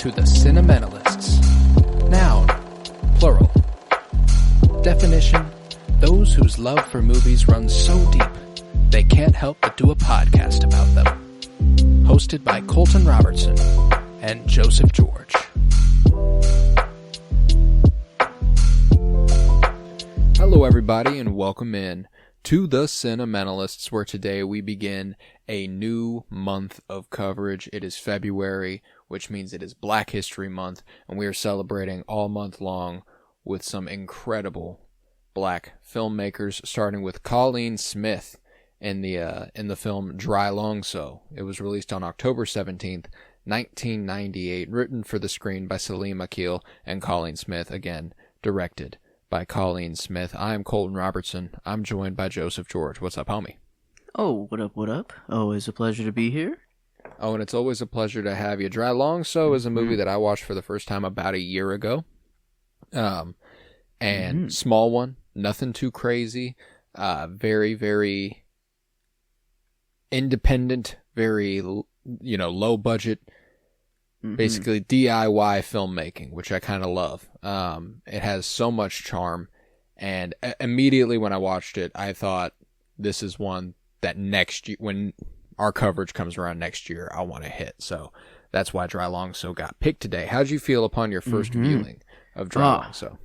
to the Cinementalists. Noun, plural. Definition, those whose love for movies runs so deep, they can't help but do a podcast about them. Hosted by Colton Robertson and Joseph George. Hello everybody and welcome in to the Cinementalists, where today we begin a new month of coverage. It is February, which means it is Black History Month, and we are celebrating all month long with some incredible black filmmakers, starting with Cauleen Smith in the film DRYLONGSO. It was released on October 17th, 1998, written for the screen by Salim Akil and Cauleen Smith, again, directed by Cauleen Smith. I'm Colton Robertson. I'm joined by Joseph George. What's up, homie? Oh, what up, what up? Always a pleasure to be here. Oh, and it's always a pleasure to have you. DRYLONGSO is a movie that I watched for the first time about a year ago. Small one, nothing too crazy. Very, very independent, very, low budget. Basically DIY filmmaking, which I kind of love. It has so much charm, and immediately when I watched it, I thought this is one that next year, when our coverage comes around next year, I want to hit. So that's why DRYLONGSO got picked today. How'd you feel upon your first viewing of DRYLONGSO?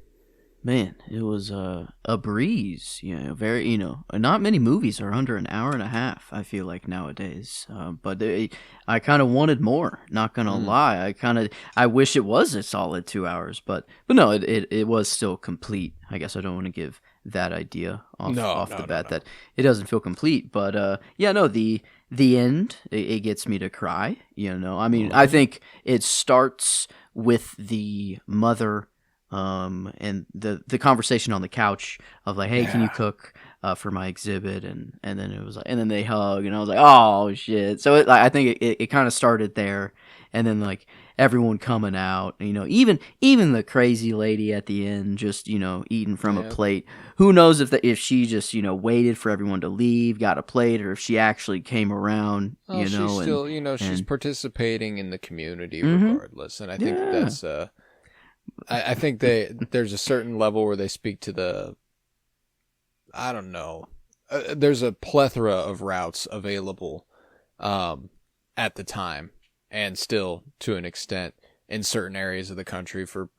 Man, it was a breeze. Very, not many movies are under an hour and a half, I feel like, nowadays. But I kind of wanted more, not gonna lie. I wish it was a solid 2 hours, but no, it was still complete. I guess I don't want to give that idea off the bat that it doesn't feel complete. But the end, it gets me to cry. I think it starts with the mother. And the conversation on the couch of like, hey, can you cook for my exhibit? And then it was like, and then they hug, and I was like, oh shit. So I think it kind of started there, and then like everyone coming out, even the crazy lady at the end, just eating from a plate. Who knows if she just waited for everyone to leave, got a plate, or if she actually came around. She's still she's participating in the community regardless, and I think that's I think there's a certain level where they speak to the, I don't know, there's a plethora of routes available at the time, and still to an extent in certain areas of the country for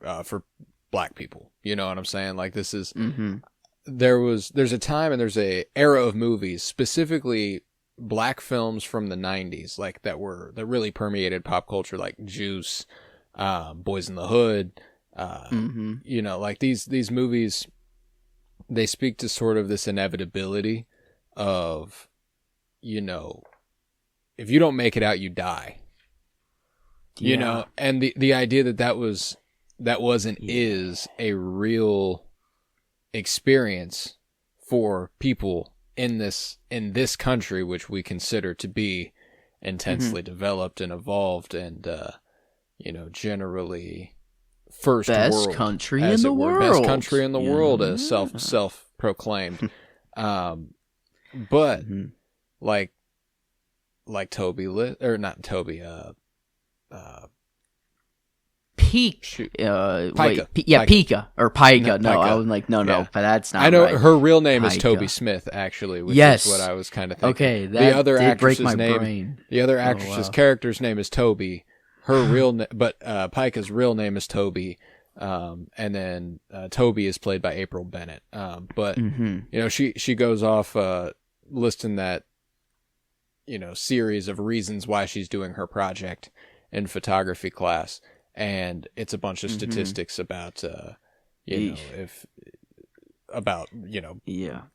black people. You know what I'm saying? Like, this is there's a time and there's a era of movies, specifically black films from the 90s, like that really permeated pop culture, like Juice, Boys in the Hood. Like these movies, they speak to sort of this inevitability of, if you don't make it out, you die. And the idea that is a real experience for people in this country, which we consider to be intensely developed and evolved, and generally best world country in the world. Best country in the world, as self-proclaimed. But like Toby or not Toby, Pika or Pika. No, I was like, no, but that's not. I know right. Her real name is Toby Smith, actually, which is what I was kind of thinking. Okay, that did break my brain. The other actress's character's name is Toby. Her but Pika's real name is Toby, and then Toby is played by April Bennett. But she goes off listing that series of reasons why she's doing her project in photography class, and it's a bunch of statistics about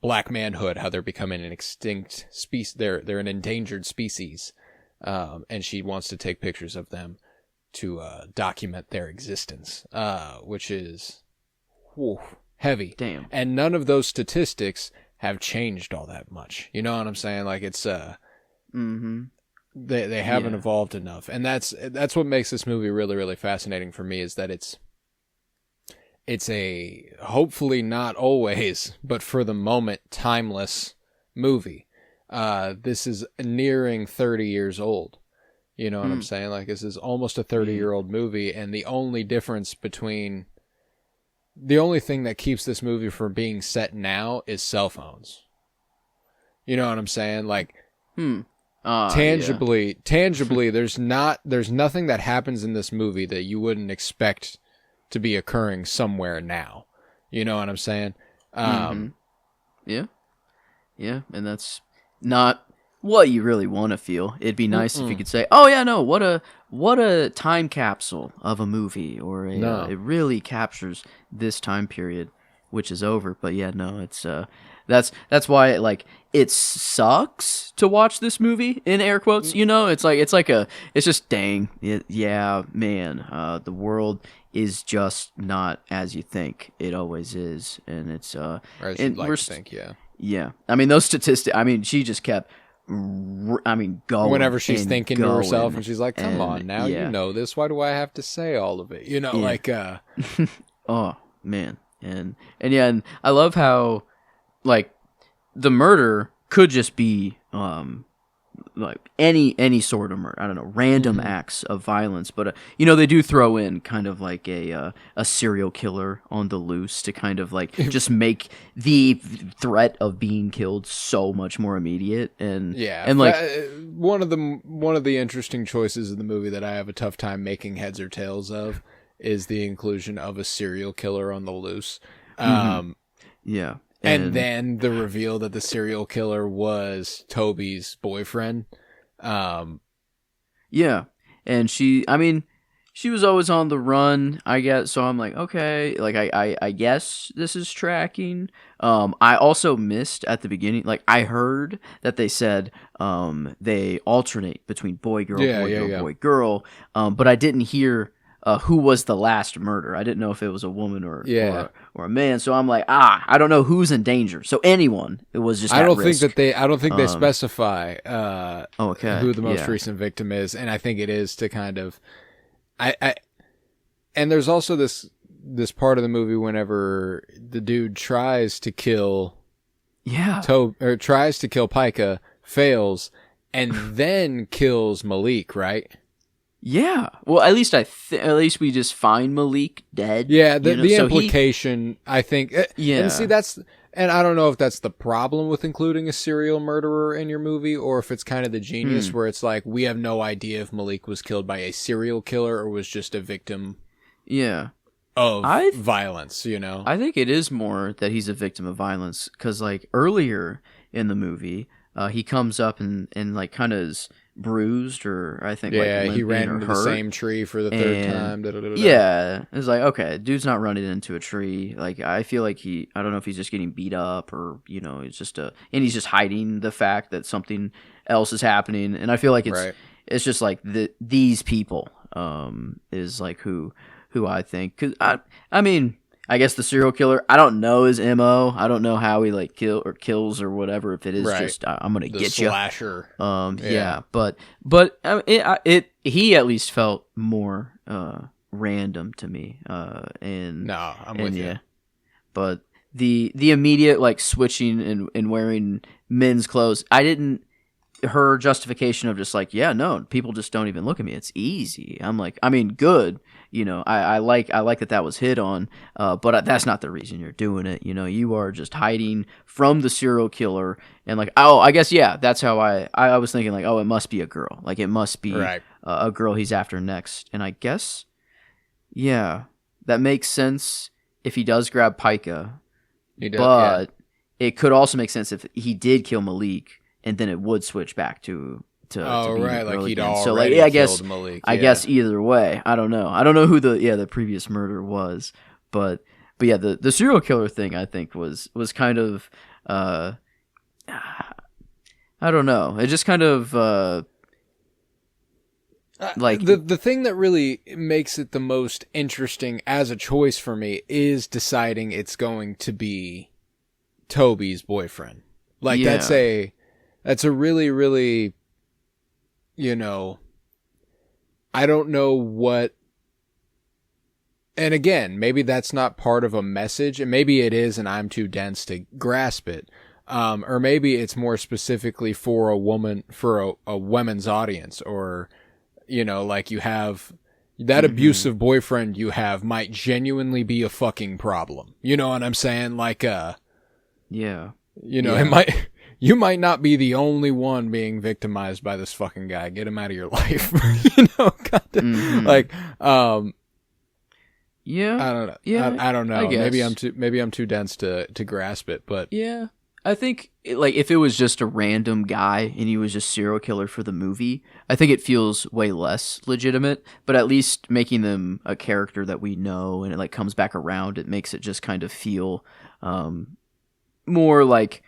black manhood, how they're becoming an extinct species. They're an endangered species. And she wants to take pictures of them to document their existence, which is heavy. Damn. And none of those statistics have changed all that much. You know what I'm saying? Like, it's they haven't evolved enough, and that's what makes this movie really, really fascinating for me, is that it's a, hopefully not always, but for the moment, timeless movie. This is nearing 30 years old. You know what I'm saying? Like, this is almost a 30-year-old movie, and the only difference between... The only thing that keeps this movie from being set now is cell phones. You know what I'm saying? Like, tangibly, there's nothing that happens in this movie that you wouldn't expect to be occurring somewhere now. You know what I'm saying? Yeah, and that's not what you really want to feel. It'd be nice if you could say, "Oh yeah, no, what a time capsule of a movie," or it really captures this time period, which is over. But yeah, no, it's that's why it sucks to watch this movie in air quotes. You know, it's just dang, yeah, man, the world is just not as you think it always is, and it's or as you'd like to think, yeah. I mean, those statistics. I mean, she just kept. Going. Whenever she's thinking to herself, and she's like, "Come on, now you know this. Why do I have to say all of it?" You know, oh man, and I love how the murder could just be any sort of murder. I don't know, random acts of violence, but they do throw in kind of like a serial killer on the loose to kind of just make the threat of being killed so much more immediate. And one of the interesting choices in the movie that I have a tough time making heads or tails of is the inclusion of a serial killer on the loose. Yeah. And then the reveal that the serial killer was Toby's boyfriend. Yeah. And she was always on the run, I guess. So I'm like, okay, I guess this is tracking. I also missed at the beginning, I heard that they said they alternate between boy, girl, boy, girl. But I didn't hear who was the last murder. I didn't know if it was a woman or a man. So I'm like, I don't know who's in danger. So anyone, it was just. I don't think they specify who the most recent victim is, and I think it is to kind of, and there's also this part of the movie whenever the dude tries to kill, tries to kill Pica, fails, and then kills Malik, right? Yeah. Well, at least at least we just find Malik dead. Yeah, the implication, I think. And see, and I don't know if that's the problem with including a serial murderer in your movie, or if it's kind of the genius where it's like, we have no idea if Malik was killed by a serial killer or was just a victim of violence, you know? I think it is more that he's a victim of violence, because earlier in the movie, he comes up and kind of is bruised, or I think he ran into the same tree for the third time. Yeah, it's like, okay, dude's not running into a tree. I feel like I don't know if he's just getting beat up, or it's just and he's just hiding the fact that something else is happening. And I feel like it's just these people is who I think, because I mean, I guess the serial killer, I don't know his MO. I don't know how he kills or whatever. If it is just I'm gonna get you, slasher. But he at least felt more random to me. I'm with you. But the immediate switching and wearing men's clothes, her justification of just people just don't even look at me. It's easy. I'm like, I mean, good. I like that was hit on, but that's not the reason you're doing it. You are just hiding from the serial killer, and I guess that's how I was thinking. It must be a girl. It must be a girl he's after next. And I guess, that makes sense if he does grab Pica. He does, but it could also make sense if he did kill Malik, and then it would switch back to he'd already killed Malik. I guess either way, I don't know who the previous murder was, but yeah, the serial killer thing I think was kind of I don't know, it just kind of the thing that really makes it the most interesting as a choice for me is deciding it's going to be Toby's boyfriend. That's a really, really, I don't know what, and again, maybe that's not part of a message, and maybe it is and I'm too dense to grasp it, or maybe it's more specifically for a woman's audience, or you know, like you have that abusive boyfriend you have might genuinely be a fucking problem. You know what I'm saying? Like, yeah. You know, you might not be the only one being victimized by this fucking guy. Get him out of your life. You know, like, yeah. I don't know. Yeah. I don't know. I guess. Maybe I'm too dense to grasp it, but yeah. I think, like, if it was just a random guy and he was just serial killer for the movie, I think it feels way less legitimate. But at least making them a character that we know and it, like, comes back around, it makes it just kind of feel more like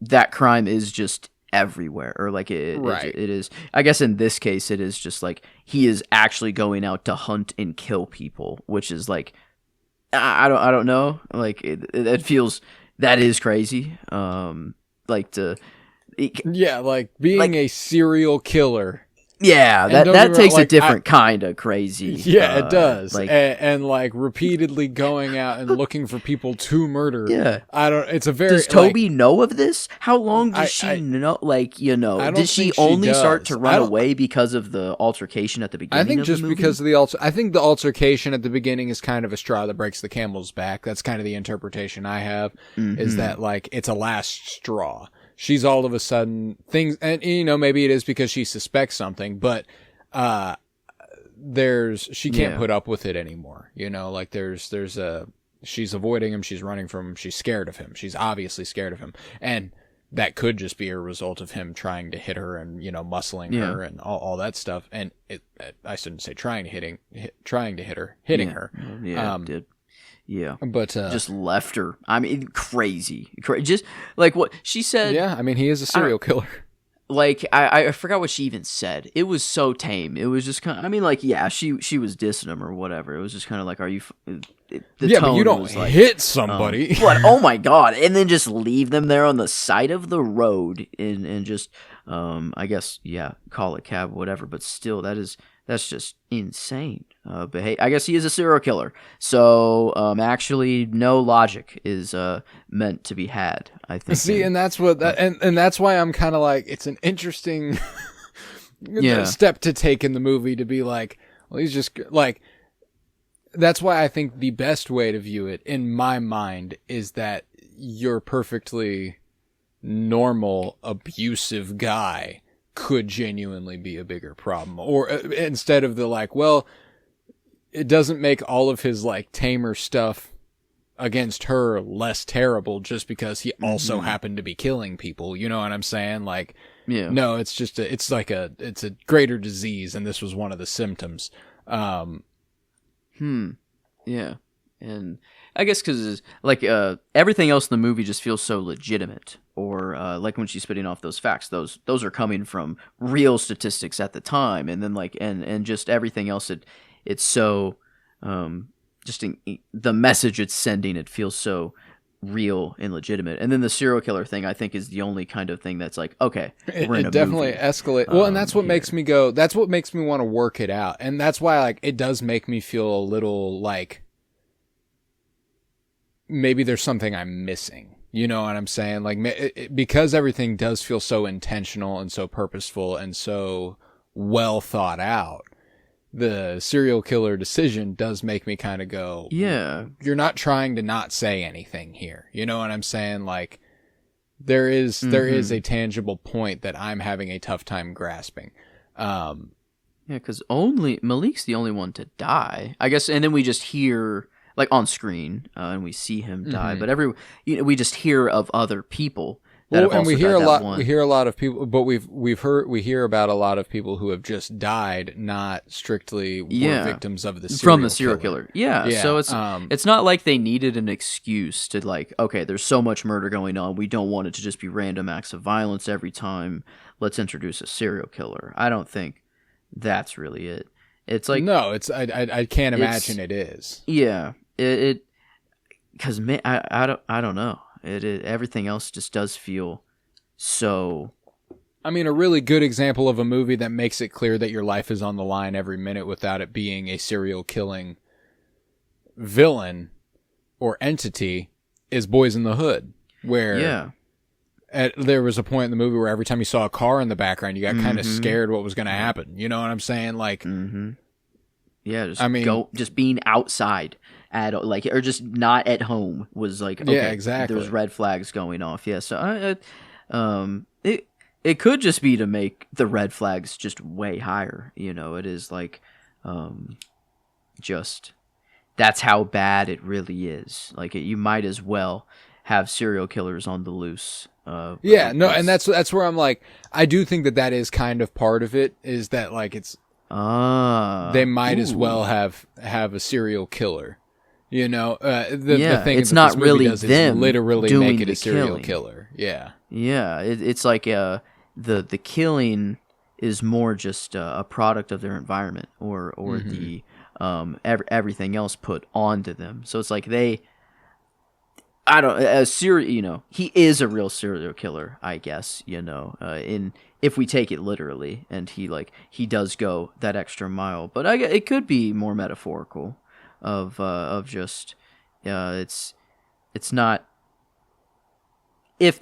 that crime is just everywhere, or like it is. I guess in this case, it is just like he is actually going out to hunt and kill people, which is like, I don't know. Like it feels. That is crazy. Like being a serial killer. Yeah, that takes a different kind of crazy. Yeah, it does. And like repeatedly going out and looking for people to murder. Yeah, It's a very. Does Toby know of this? How long does she know? Like, you know, did she only start to run away because of the altercation at the beginning? I think of just the movie? because of the I think the altercation at the beginning is kind of a straw that breaks the camel's back. That's kind of the interpretation I have. Is that like it's a last straw. She's all of a sudden things, and you know, maybe it is because she suspects something, but she can't put up with it anymore. You know, like she's avoiding him, she's running from him, she's scared of him. She's obviously scared of him, and that could just be a result of him trying to hit her and, you know, muscling her and all that stuff. And I shouldn't say trying to hit her, hitting her. Yeah, it did. Yeah, but just left her. I mean, crazy. Just like what she said. Yeah, I mean, he is a serial killer. Like I forgot what she even said. It was so tame. It was just kind of. I mean, like, yeah, she was dissing him or whatever. It was just kind of like, are you? But you don't hit somebody. But oh my god! And then just leave them there on the side of the road and just I guess call a cab, whatever. But still, that's just insane. But hey, I guess he is a serial killer. So actually, no logic is meant to be had, I think. See, and that's what and that's why I'm kind of like, it's an interesting step to take in the movie to be like, well, he's just like. That's why I think the best way to view it, in my mind, is that your perfectly normal, abusive guy could genuinely be a bigger problem. Or instead of the like, well, it doesn't make all of his like tamer stuff against her less terrible just because he also happened to be killing people. You know what I'm saying? Like, no, it's just it's a greater disease, and this was one of the symptoms. Yeah. And I guess because like everything else in the movie just feels so legitimate, or like when she's spitting off those facts, those are coming from real statistics at the time, and then like and just everything else, it's so the message it's sending, it feels so real and legitimate. And then the serial killer thing, I think, is the only kind of thing that's like, okay, we're in a definitely movie. Escalate. Well, and that's what makes me go. That's what makes me want to work it out, and that's why like it does make me feel a little like maybe there's something I'm missing. You know what I'm saying? Like because everything does feel so intentional and so purposeful and so well thought out. The serial killer decision does make me kind of go, yeah, you're not trying to not say anything here. You know what I'm saying? Like there is a tangible point that I'm having a tough time grasping. Yeah, because only Malik's the only one to die, I guess. And then we just hear like on screen and we see him die, but we just hear of other people. And we hear a lot. We hear a lot of people, but we hear about a lot of people who have just died, not strictly were victims of the serial killer. Yeah. So it's not like they needed an excuse to like, okay, there's so much murder going on, we don't want it to just be random acts of violence every time. Let's introduce a serial killer. I don't think that's really it. It's like no, it's I can't imagine it is. Yeah, it because I don't know. Everything else just does feel so. I mean, a really good example of a movie that makes it clear that your life is on the line every minute without it being a serial killing villain or entity is Boys in the Hood, where there was a point in the movie where every time you saw a car in the background, you got kind of scared what was going to happen. You know what I'm saying? Like, yeah, just being outside or just not at home was like, okay, yeah, exactly. There's red flags going off. Yeah, so it could just be to make the red flags just way higher. You know, it is like, just that's how bad it really is. Like, you might as well have serial killers on the loose. And that's where I'm like, I do think that is kind of part of it, is that like it's they might as well have a serial killer. You know, the thing it's that not this movie really does them is literally doing make it a serial killing. killer. Yeah. Yeah, it's like the killing is more just a product of their environment or the everything else put onto them. So it's like he is a real serial killer, I guess, you know, if we take it literally, and he does go that extra mile, but it could be more metaphorical of just it's not, if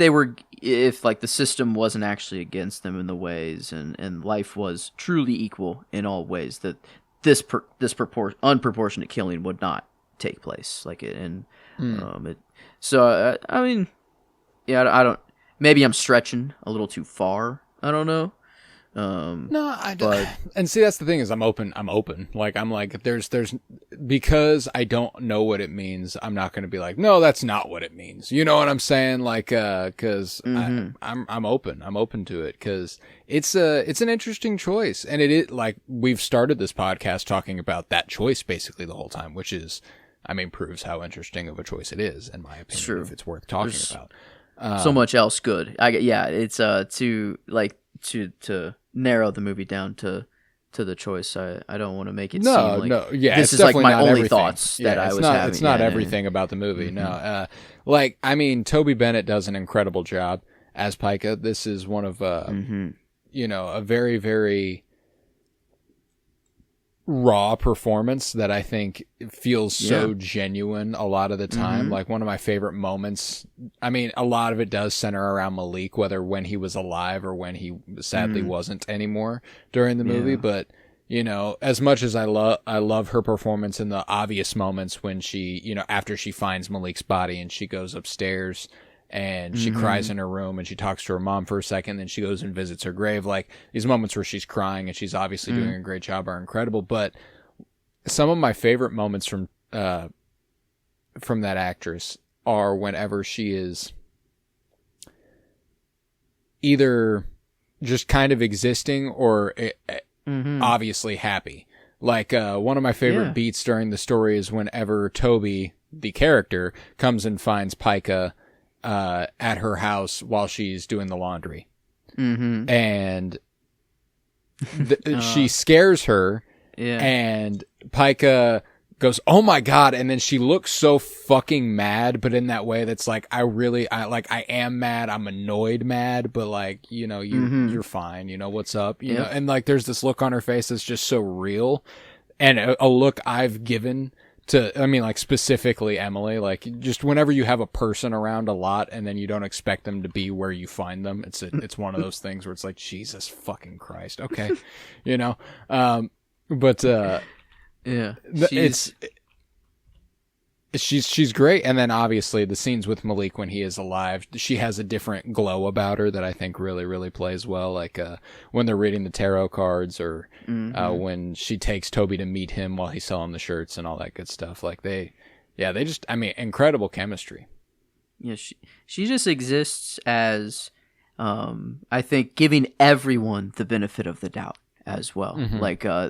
like the system wasn't actually against them in the ways, and life was truly equal in all ways, that this unproportionate killing would not take place. Like so I mean, yeah, I don't. Maybe I'm stretching a little too far. I don't know. No, I don't. And see, that's the thing, is I'm open. Like, I'm like, there's because I don't know what it means, I'm not going to be like, no, that's not what it means. You know what I'm saying? Like, cause I'm open. I'm open to it, cause it's an interesting choice. And it is, like, we've started this podcast talking about that choice basically the whole time, which is, I mean, proves how interesting of a choice it is, in my opinion. True. If it's worth talking about. So much else good. It's to narrow the movie down to the choice. I don't want to make it seem like this is like my only everything. Thoughts that I was having. It's not everything about the movie. No, like, I mean, Toby Bennett does an incredible job as Pica. This is one of you know, a very, very raw performance that I think feels so genuine a lot of the time. Like, one of my favorite moments, I mean, a lot of it does center around Malik, whether when he was alive or when he sadly wasn't anymore during the movie. But, you know, as much as I love her performance in the obvious moments when she, you know, after she finds Malik's body and she goes upstairs and she cries in her room and she talks to her mom for a second, then she goes and visits her grave. Like, these moments where she's crying and she's obviously doing a great job are incredible. But some of my favorite moments from that actress are whenever she is either just kind of existing or obviously happy. Like, one of my favorite beats during the story is whenever Toby, the character, comes and finds Pica at her house while she's doing the laundry. And she scares her, and Pica goes, "Oh my God." And then she looks so fucking mad, but in that way that's like, I am mad, I'm annoyed mad, but like, you know, you're fine, you know, what's up, you know? And like, there's this look on her face that's just so real, and a look I've given to, I mean, like, specifically Emily, like, just whenever you have a person around a lot and then you don't expect them to be where you find them, it's one of those things where it's like, Jesus fucking Christ. Okay. You know? She's great. And then obviously the scenes with Malik when he is alive, she has a different glow about her that I think really, really plays well. Like, when they're reading the tarot cards, or when she takes Toby to meet him while he's selling the shirts and all that good stuff. Like, they just, I mean, incredible chemistry. Yeah. She just exists as, I think, giving everyone the benefit of the doubt as well. Like, I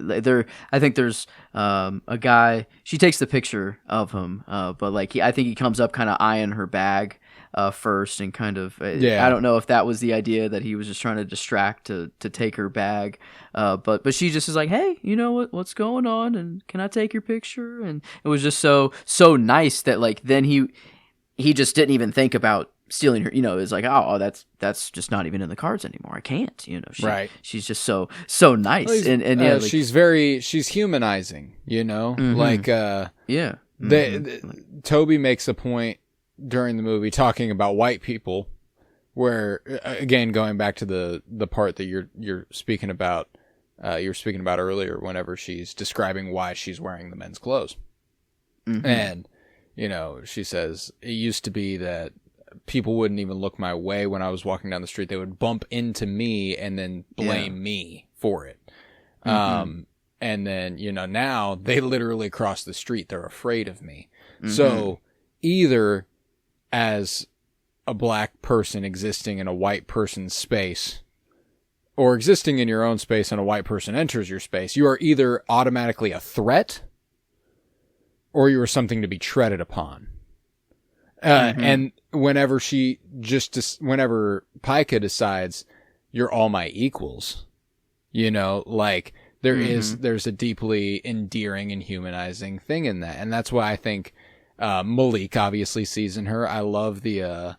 think there's a guy, she takes the picture of him, but like, I think he comes up kind of eyeing her bag first, and kind of I don't know if that was the idea, that he was just trying to distract to take her bag, but she just is like, "Hey, you know what's going on, and can I take your picture?" And it was just so nice that, like, then he just didn't even think about stealing her, you know. It's like, oh, that's just not even in the cards anymore. I can't, you know. She's just so nice, well, and yeah, like, she's humanizing, you know. Like, Toby makes a point during the movie talking about white people, where again, going back to the part that you're speaking about, earlier, whenever she's describing why she's wearing the men's clothes. Mm-hmm. And, she says, it used to be that people wouldn't even look my way when I was walking down the street. They would bump into me and then blame me for it. Mm-hmm. And then, now they literally cross the street. They're afraid of me. Mm-hmm. So either as a black person existing in a white person's space, or existing in your own space and a white person enters your space, you are either automatically a threat or you are something to be treaded upon. And whenever whenever Pika decides you're all my equals, there's a deeply endearing and humanizing thing in that. And that's why I think Malik obviously sees in her. I love the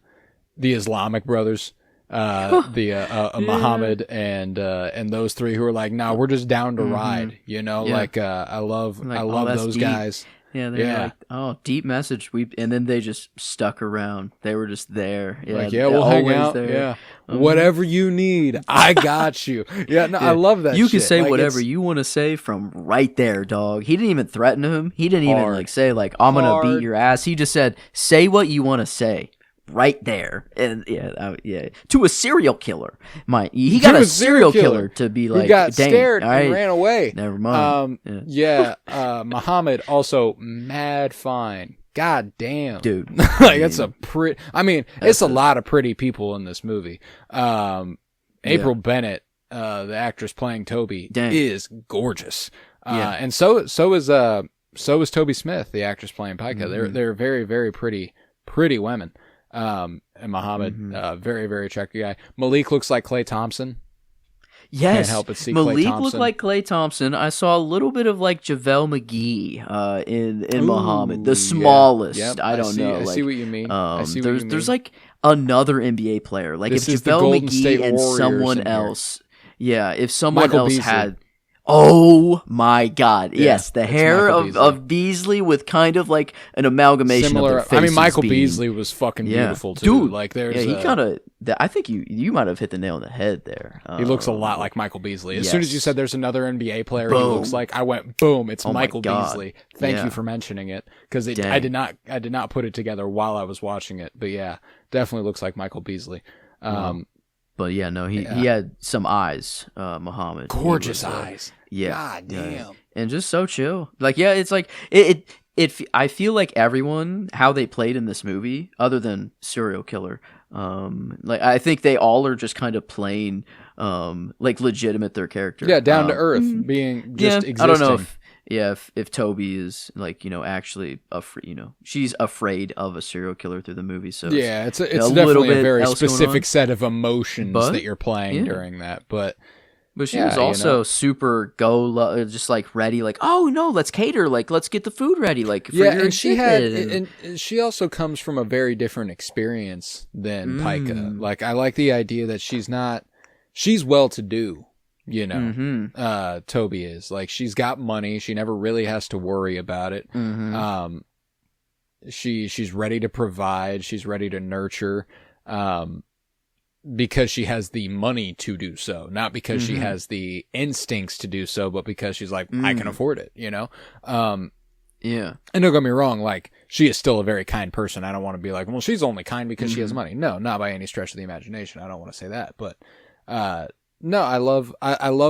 Islamic brothers, Muhammad and those three who are like, nah, we're just down to ride, I love those deep guys. Yeah, they're like, oh, deep message. And then they just stuck around. They were just there. Yeah, we'll hang out. There. Yeah, whatever you need, I got you. Yeah, no, I love that. You can say whatever you want to say from right there, dog. He didn't even threaten him. He didn't even say I'm gonna beat your ass. He just said, say what you want to say. Right there, and to a serial killer. He got a serial killer to be like, he got scared and ran away. Never mind. Muhammad also mad fine. God damn, dude. That's a pretty. It's a lot of pretty people in this movie. April Bennett, the actress playing Toby, is gorgeous. And so is Toby Smith, the actress playing Pika. Mm-hmm. They're very, very pretty women. And Muhammad, very, very attractive guy. Malik looks like Klay Thompson. Yes, can't help but see Malik Klay Thompson. Looked like Klay Thompson. I saw a little bit of like JaVale McGee in Muhammad, the smallest. Yep. I don't know. I see what you mean. There's like another NBA player. Like if JaVale McGee and someone else, if someone Michael else Beasley. had. Oh my God! Yes, the hair of Beasley with kind of like an amalgamation of their faces. Michael Beasley was fucking beautiful too. Dude, like there's, he kind of. I think you might have hit the nail on the head there. He looks a lot like Michael Beasley. As soon as you said there's another NBA player he looks like, I went boom. It's Michael Beasley. Thank you for mentioning it because I did not put it together while I was watching it. But yeah, definitely looks like Michael Beasley. But he had some eyes, Muhammad. Gorgeous eyes. Yeah. God damn. Yeah. And just so chill. Like, it's like, it I feel like everyone, how they played in this movie, other than serial killer, like, I think they all are just kind of playing, like, legitimate their character. Yeah, down to earth, being just existing. I don't know if Toby is like, actually she's afraid of a serial killer through the movie. So it's definitely a very specific set of emotions that you're playing during that. But she was also super just like ready, like, oh no, let's cater, like let's get the food ready, like for your and she had, and she also comes from a very different experience than Pika. Like I like the idea that she's well to do. Toby is like, she's got money. She never really has to worry about it. She's ready to provide. She's ready to nurture, because she has the money to do so, not because she has the instincts to do so, but because she's like, I can afford it, And don't get me wrong, like, she is still a very kind person. I don't want to be like, well, she's only kind because she has money. No, not by any stretch of the imagination. I don't want to say that, but, no, I love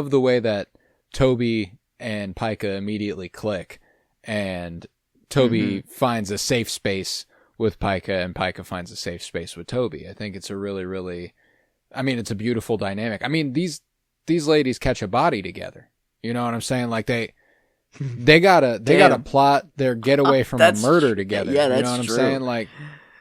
the way that Toby and Pika immediately click, and Toby finds a safe space with Pika, and Pika finds a safe space with Toby. I think it's a really, really, it's a beautiful dynamic. These ladies catch a body together. You know what I'm saying? Like they gotta plot their getaway from a murder together. Yeah, that's you know what true. I'm saying? Like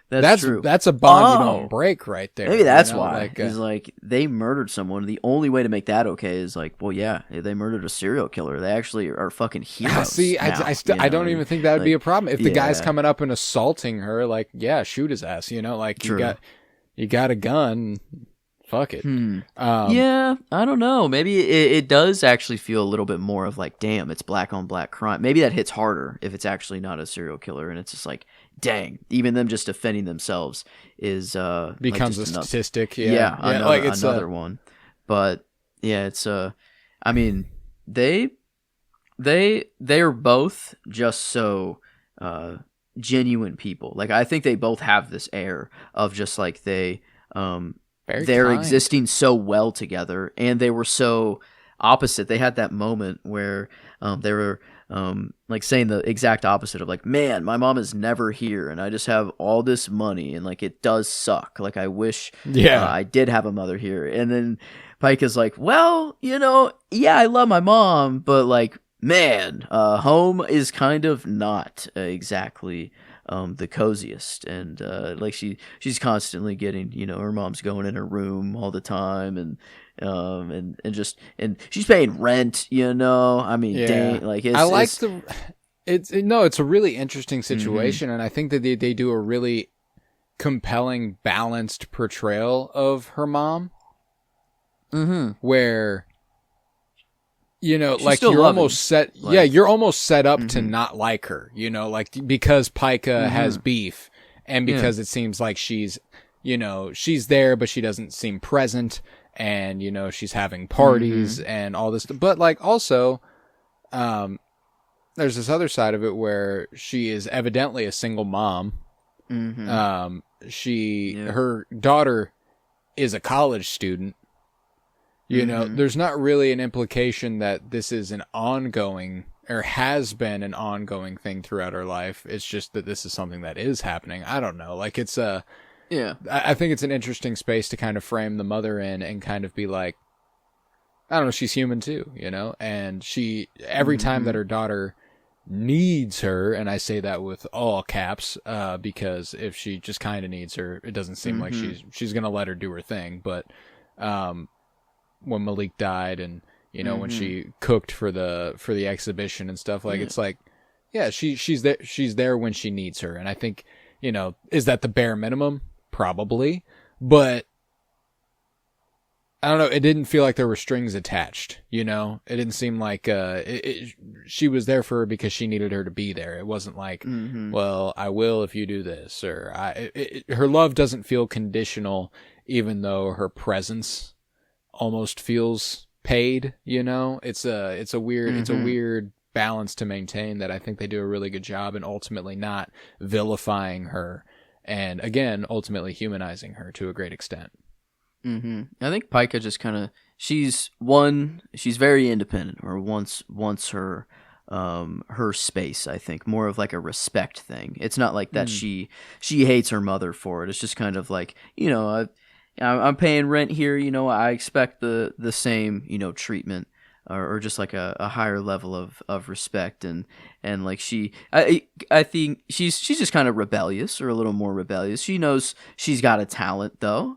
that's true. That's a bond you don't break right there. Maybe that's why. It's like they murdered someone. The only way to make that okay is like, well, yeah, they murdered a serial killer. They actually are fucking heroes. See, I don't even think that would be a problem. If the guy's coming up and assaulting her, like, yeah, shoot his ass. Like you got a gun. Fuck it. I don't know. Maybe it does actually feel a little bit more of like, damn, it's black on black crime. Maybe that hits harder if it's actually not a serial killer and it's just like, dang, even them just defending themselves is becomes like a statistic. Another one. But yeah, it's I mean, they are both just so genuine people. Like, I think they both have this air of just like they're kind. existing so well together, and they were so opposite. They had that moment where they were like saying the exact opposite of like, man, my mom is never here and I just have all this money and like it does suck. Like, I wish I did have a mother here. And then Pike is like, well, yeah, I love my mom, but like, man, home is kind of not exactly the coziest, and like she's constantly getting, her mom's going in her room all the time, and she's paying rent, I mean, dang, like it's a really interesting situation, and I think that they do a really compelling, balanced portrayal of her mom, where like you're loving. Almost set. Like, you're almost set up to not like her, like because Pika has beef, and because it seems like she's there, but she doesn't seem present, and she's having parties and all this. But like also, there's this other side of it where she is evidently a single mom. Her daughter is a college student. There's not really an implication that this is an ongoing or has been an ongoing thing throughout her life. It's just that this is something that is happening. I don't know. Like, it's I think it's an interesting space to kind of frame the mother in and kind of be like, I don't know, she's human too, and every time that her daughter needs her, and I say that with all caps, because if she just kind of needs her, it doesn't seem like she's going to let her do her thing. But, when Malik died, and when she cooked for the exhibition and stuff, like it's like, she's there when she needs her. And I think, is that the bare minimum? Probably, but I don't know, it didn't feel like there were strings attached, it didn't seem like she was there for her because she needed her to be there. It wasn't like, well, I will if you do this, or her love doesn't feel conditional, even though her presence almost feels paid. It's a weird balance to maintain that I think they do a really good job in ultimately not vilifying her, and again ultimately humanizing her to a great extent. I think Pika just kind of she's very independent, or wants her space. I think more of like a respect thing. It's not like that she hates her mother for it. It's just kind of like, I'm paying rent here, I expect the same, treatment, or just like a higher level of respect, and like I think she's just kind of rebellious, or a little more rebellious. She knows she's got a talent though,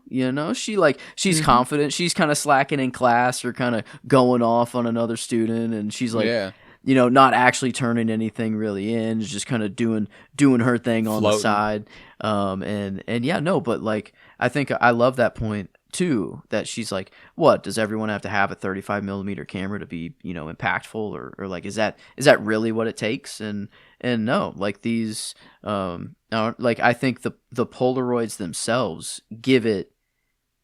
she's confident. She's kind of slacking in class, or kind of going off on another student, and she's like, not actually turning anything really in, just kind of doing her thing on the side. But like, I think I love that point too, that she's like, what, does everyone have to have a 35mm camera to be, impactful, or like, is that really what it takes? And no, like these, like, I think the Polaroids themselves give it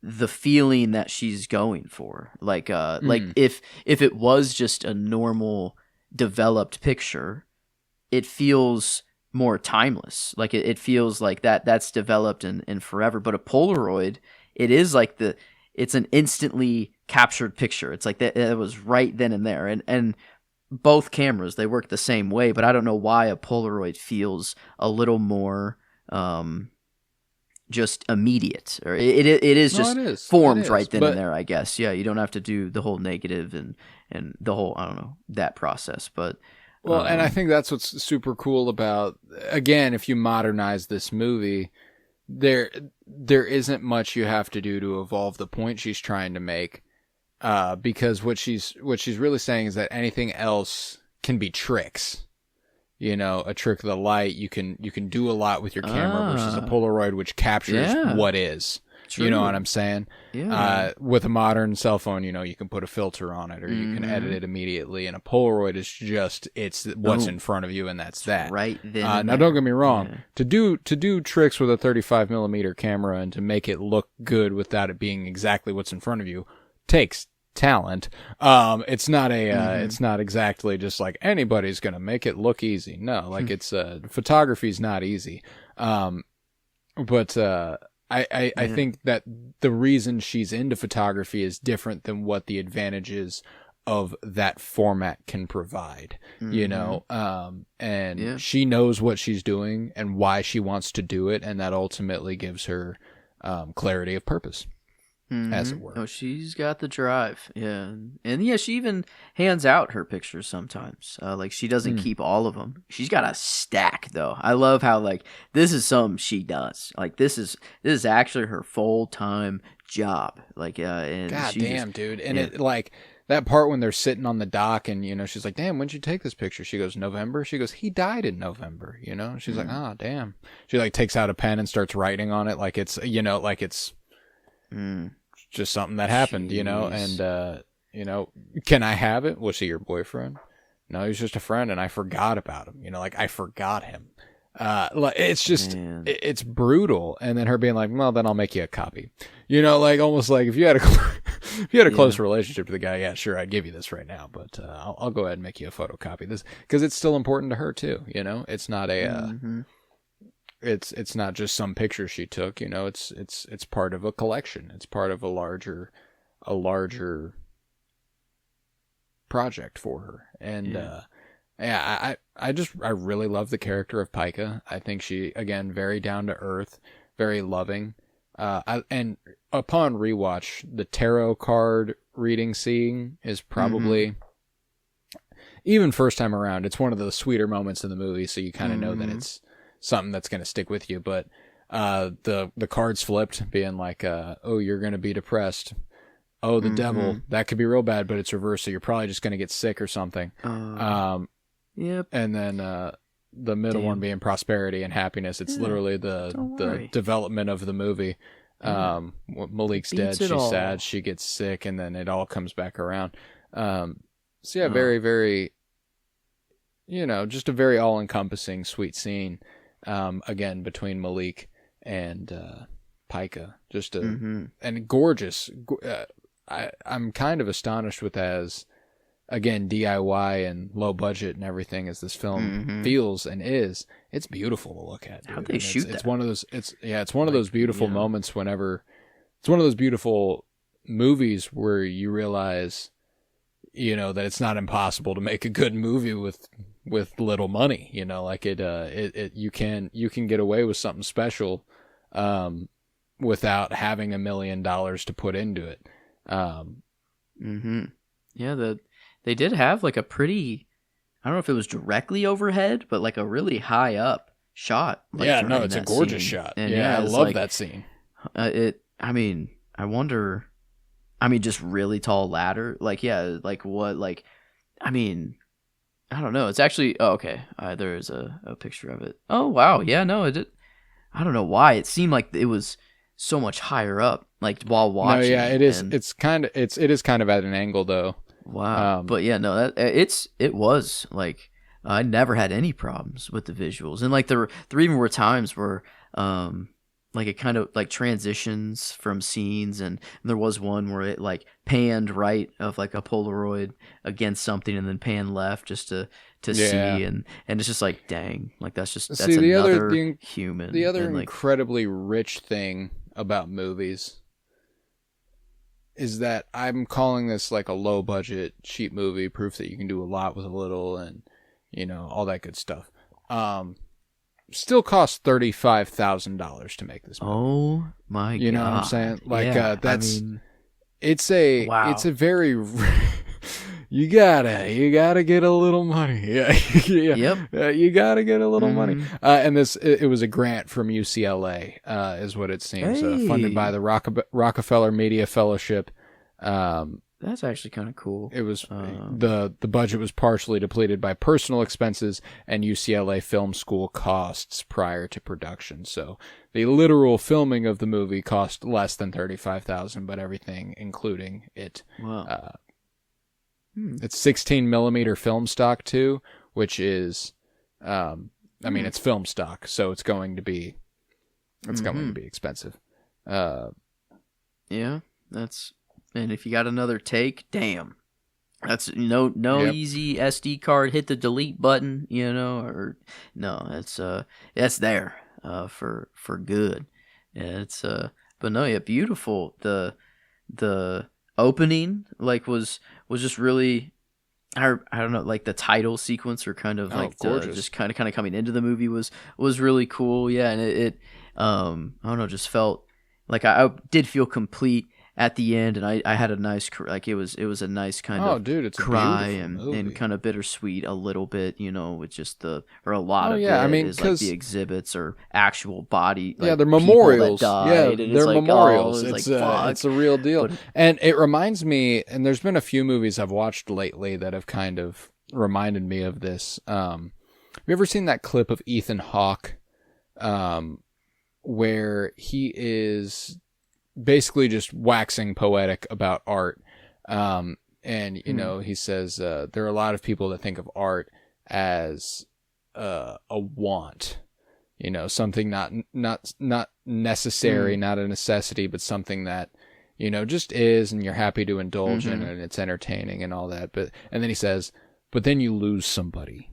the feeling that she's going for. Like, like if it was just a normal developed picture, it feels more timeless. Like it feels like that's developed and forever. But a Polaroid, it is like it's an instantly captured picture. It's like that, it was right then and there. And both cameras, they work the same way, but I don't know why a Polaroid feels a little more just immediate, or it is just formed right then and there, I guess. Yeah, you don't have to do the whole negative and the whole, I don't know, that process. But well, and I think that's what's super cool about, again, if you modernize this movie, there isn't much you have to do to evolve the point she's trying to make, because what she's really saying is that anything else can be tricks. A trick of the light, you can do a lot with your camera versus a Polaroid, which captures what is. True. You know what I'm saying? Yeah. With a modern cell phone, you can put a filter on it or you can edit it immediately. And a Polaroid is just, it's what's in front of you and that's that. Right then. Now, don't get me wrong. To do tricks with a 35 millimeter camera and to make it look good without it being exactly what's in front of you takes talent. It's not it's not exactly just like anybody's gonna make it look easy. No, like it's photography's not easy. But I think that the reason she's into photography is different than what the advantages of that format can provide, and she knows what she's doing and why she wants to do it, and that ultimately gives her clarity of purpose, as it were. Oh, she's got the drive, yeah. And yeah, she even hands out her pictures sometimes. Like, she doesn't keep all of them. She's got a stack, though. I love how, like, this is something she does. Like, this is actually her full-time job. Like, and God damn, dude. And it, like, that part when they're sitting on the dock and, she's like, damn, when'd you take this picture? She goes, November. She goes, he died in November, She's like, oh, damn. She, like, takes out a pen and starts writing on it like it's, like it's just something that happened, and, can I have it? Was he your boyfriend? No, he's just a friend, and I forgot about him. Like, I forgot him. It's just, it's brutal. And then her being like, well, then I'll make you a copy. Like, almost like if you had a close relationship to the guy, yeah, sure, I'd give you this right now, but I'll go ahead and make you a photocopy. This, because it's still important to her too. It's not a it's not just some picture she took. It's part of a collection. It's part of a larger project for her. And I really love the character of Pica. I think she, again, very down to earth, very loving. And upon rewatch, the tarot card reading scene is probably, even first time around, it's one of the sweeter moments in the movie. So you kind of know that it's something that's going to stick with you. But the cards flipped, being like, oh, you're going to be depressed. Oh, the devil, that could be real bad, but it's reversed, so you're probably just going to get sick or something. Yep. And then the middle one being prosperity and happiness. It's literally the development of the movie. Malik's dead, she's sad, she gets sick, and then it all comes back around. Very, very, just a very all-encompassing, sweet scene. Again, between Malik and Pica. Just and gorgeous. I'm kind of astonished with as, again, DIY and low budget and everything as this film feels and is. It's beautiful to look at. Dude. How'd they shoot that? It's one of those. It's one of those beautiful moments. Whenever it's one of those beautiful movies where you realize, that it's not impossible to make a good movie with little money. Like you can get away with something special, without having $1 million to put into it. Yeah, they did have like a pretty, I don't know if it was directly overhead, but like a really high up shot. Like, it's a gorgeous shot. And I love that scene. I wonder, just really tall ladder. Like, what, I don't know. It's actually, okay. There is a picture of it. Oh, wow. Yeah, no, it did. I don't know why. It seemed like it was so much higher up, like while watching. No, yeah, it is. It is kind of at an angle though. Wow. But yeah, no, it was like, I never had any problems with the visuals. And like there even were times where like it kind of like transitions from scenes, and there was one where it like panned right of like a Polaroid against something and then panned left just to see, and it's just like, dang, like that's another human. The other incredibly rich thing about movies is that I'm calling this like a low budget, cheap movie, proof that you can do a lot with a little, and all that good stuff. Still cost $35,000 to make this movie. Oh my god! You know what I'm saying? Like it's a very you gotta get a little money. Yeah. Yep. You gotta get a little money. And it was a grant from UCLA, is what it seems. Funded by the Rockefeller Media Fellowship. That's actually kind of cool. It was the budget was partially depleted by personal expenses and UCLA Film School costs prior to production. So the literal filming of the movie cost less than $35,000, but everything, including it, Wow. It's 16 millimeter film stock too, which is, I mean, it's film stock, so it's going to be expensive. Yeah, and if you got another take, damn, that's no easy SD card. Hit the delete button, or no, that's there, for good. Yeah, but no, yeah, beautiful. The opening was just really, I don't know, like the title sequence or kind of just kind of coming into the movie was really cool. Yeah, and it I don't know, just felt like I did feel complete at the end, and I had a nice, like it was a nice kind of it's cry a and kind of bittersweet a little bit, with just a lot of it is like the exhibits or actual body, like, they're memorials. Died, they're memorials. It's a real deal. And it reminds me, and there's been a few movies I've watched lately that have kind of reminded me of this. Have you ever seen that clip of Ethan Hawke, where he is basically just waxing poetic about art, and he says there are a lot of people that think of art as a want, something not necessary, not a necessity, but something that just is, and you're happy to indulge in, and it's entertaining and all that. And then he says, but then you lose somebody,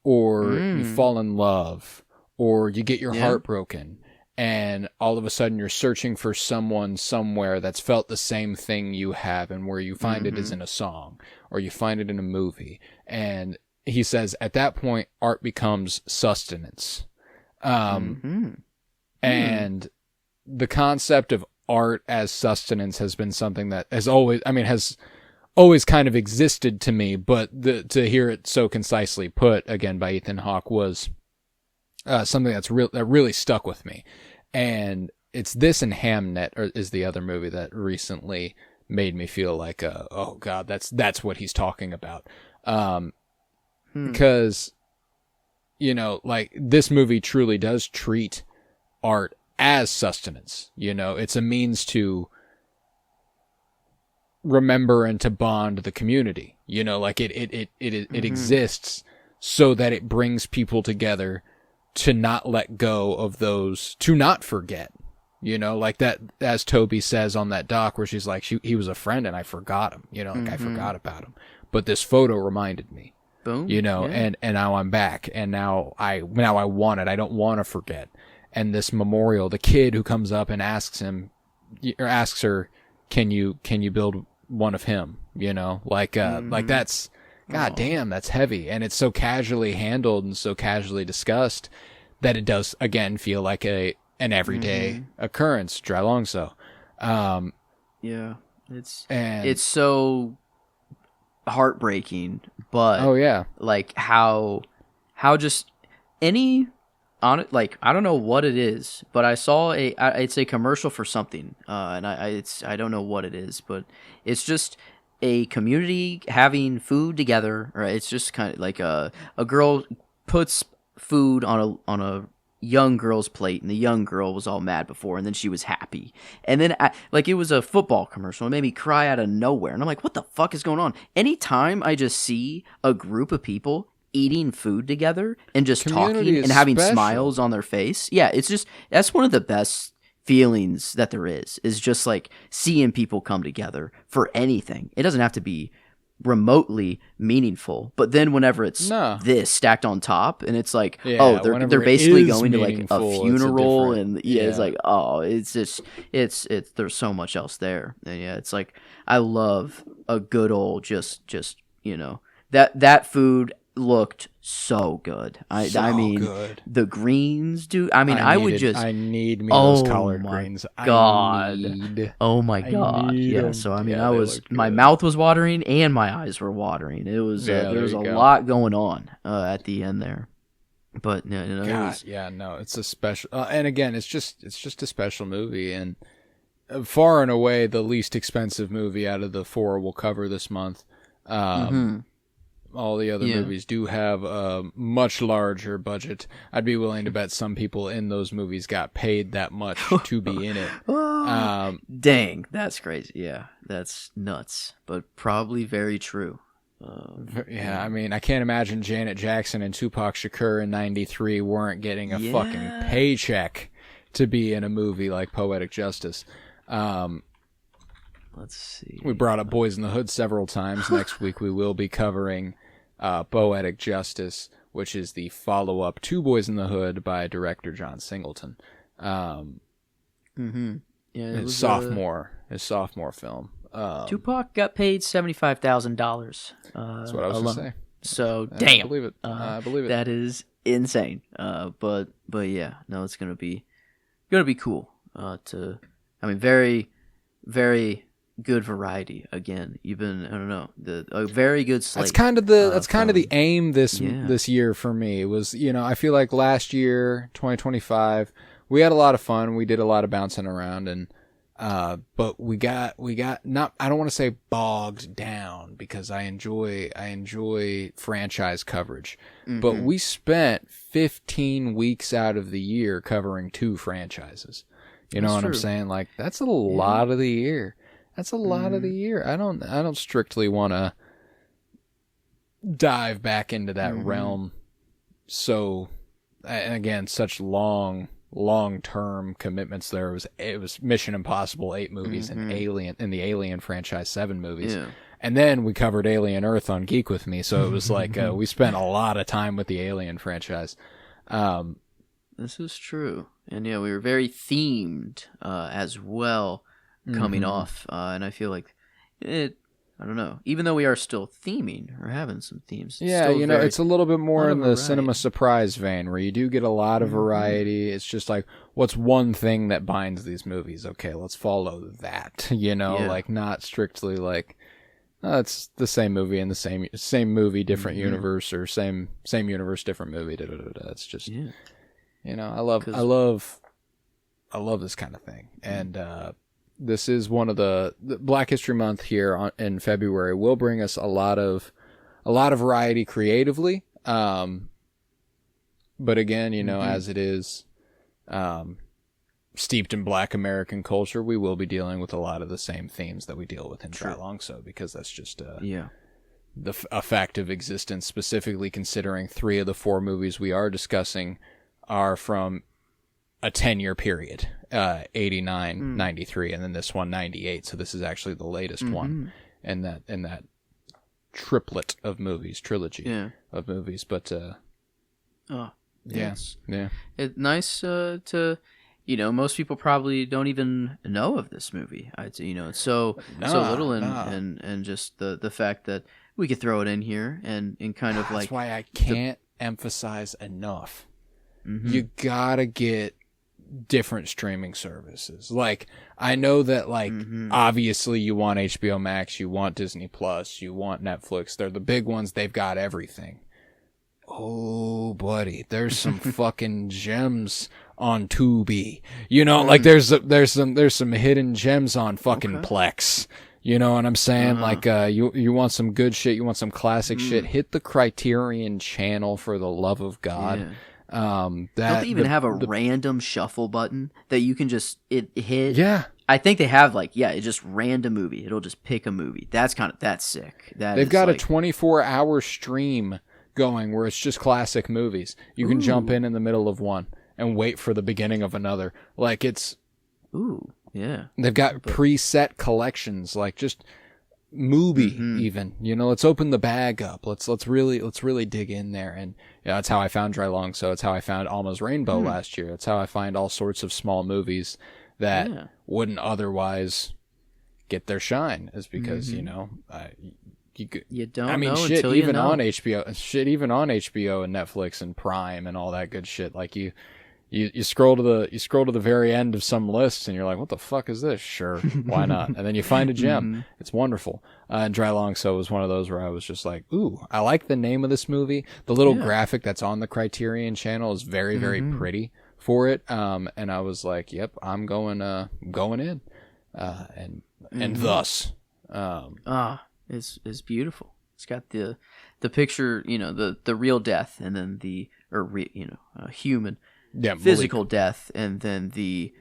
or you fall in love, or you get your heart broken. And all of a sudden you're searching for someone somewhere that's felt the same thing you have, and where you find it is in a song, or you find it in a movie. And he says at that point, art becomes sustenance. And the concept of art as sustenance has been something that has always kind of existed to me, but to hear it so concisely put again by Ethan Hawke was something that really stuck with me. And it's this, and Hamnet is the other movie that recently made me feel like, oh God, that's what he's talking about. Because, like this movie truly does treat art as sustenance. It's a means to remember and to bond the community. Like it exists so that it brings people together, to not let go of those, to not forget, like that, as Toby says on that doc, where she's like, he was a friend and I forgot him, I forgot about him, but this photo reminded me. Boom. And now I'm back, and now I want it. I don't want to forget. And this memorial, the kid who comes up and asks her, can you build one of him? Like that's, God damn, that's heavy. And it's so casually handled and so casually discussed that it does, again, feel like an everyday occurrence. DRYLONGSO. Yeah. It's so heartbreaking, but like how just on it, like, I don't know what it is, but I saw it's a commercial for something, and I don't know what it is, but it's just a community having food together, right? It's just kind of like a girl puts food on a young girl's plate, and the young girl was all mad before, and then she was happy, and then like it was a football commercial. It made me cry out of nowhere, and I'm like, what the fuck is going on? Anytime I just see a group of people eating food together and just talking and having smiles on their face, that's one of the best feelings that there is just like seeing people come together for anything. It doesn't have to be remotely meaningful, but then whenever it's this stacked on top, and it's like, they're basically going to like a funeral, and it's like, it's there's so much else there. And it's like, I love a good old just that food looked so good. I mean, good. The greens, dude. I mean, I need me those collard greens. God. Oh my God. Yeah. So I mean, my mouth was watering and my eyes were watering. It was there was a lot going on at the end there. But it's a special. And again, it's just a special movie, and far and away the least expensive movie out of the 4 we'll cover this month. All the other movies do have a much larger budget. I'd be willing to bet some people in those movies got paid that much to be in it. Dang, that's crazy. Yeah, that's nuts, but probably very true. Yeah, I mean, I can't imagine Janet Jackson and Tupac Shakur in '93 weren't getting a fucking paycheck to be in a movie like Poetic Justice. Let's see. We brought up Boys in the Hood several times. Next week we will be covering Poetic Justice, which is the follow-up to Boys in the Hood by director John Singleton. Yeah, his sophomore film. Tupac got paid $75,000. That's what I was going to say. So damn, I believe it. I believe it. That is insane. But yeah, no, it's gonna be cool. Very, very good variety. Again, you've been, I don't know, a very good slate. That's kind of the aim this year for me. Was, I feel like last year, 2025, we had a lot of fun. We did a lot of bouncing around, and but we got not, I don't want to say bogged down, because I enjoy franchise coverage, but we spent 15 weeks out of the year covering 2 franchises. You know what I'm saying? Like, that's a lot of the year. That's a lot of the year. I don't strictly want to dive back into that realm. So, and again, such long-term commitments there. It was Mission Impossible 8 movies and the Alien franchise 7 movies. Yeah. And then we covered Alien Earth on Geek With Me, so it was like we spent a lot of time with the Alien franchise. This is true. And yeah, we were very themed as well coming off. And I feel like I don't know, even though we are still theming or having some themes. Yeah, it's a little bit more in the cinema surprise vein, where you do get a lot of variety. It's just like, what's one thing that binds these movies? Okay, let's follow that. Like, not strictly like, it's the same movie and the same movie, different universe, or same universe, different movie. It's just, I love this kind of thing. And this is one of the Black History Month here in February will bring us a lot of variety creatively. But again, as it is steeped in Black American culture, we will be dealing with a lot of the same themes that we deal with in DRYLONGSO, because that's just a fact of existence, specifically considering 3 of the 4 movies we are discussing are from a 10-year period, 89, 93, and then this one, 98. So this is actually the latest one in that triplet of movies, trilogy of movies. But it's nice to, most people probably don't even know of this movie. It's so little, and just the fact that we could throw it in here and kind of like. That's why I can't emphasize enough. You gotta get different streaming services. Like, I know that, like, obviously you want HBO Max, you want Disney Plus, you want Netflix. They're the big ones. They've got everything. Oh, buddy, there's some fucking gems on Tubi. Like, there's some hidden gems on fucking Plex. You know what I'm saying? Like, you want some good shit, you want some classic shit, hit the Criterion channel, for the love of God. Yeah. Don't they even have a random shuffle button that you can just hit? Yeah, I think they have it just random movie. It'll just pick a movie. That's sick. They've got a 24-hour stream going where it's just classic movies. You can jump in the middle of one and wait for the beginning of another. Like, it's they've got preset collections, like just movie even. Let's open the bag up. Let's really dig in there. And that's how I found DRYLONGSO. It's how I found Alma's Rainbow last year. It's how I find all sorts of small movies that wouldn't otherwise get their shine, is because you don't know shit, until even you know. On HBO and Netflix and Prime and all that good shit. Like, you scroll to the very end of some lists and you're like, what the fuck is this? Sure, why not? And then you find a gem. It's wonderful. And DRYLONGSO was one of those where I was just like, ooh, I like the name of this movie. The little graphic that's on the Criterion channel is very, very pretty for it. And I was like, yep, I'm going in. and thus. It's beautiful. It's got the picture, the real death, and then human, physical death, and then the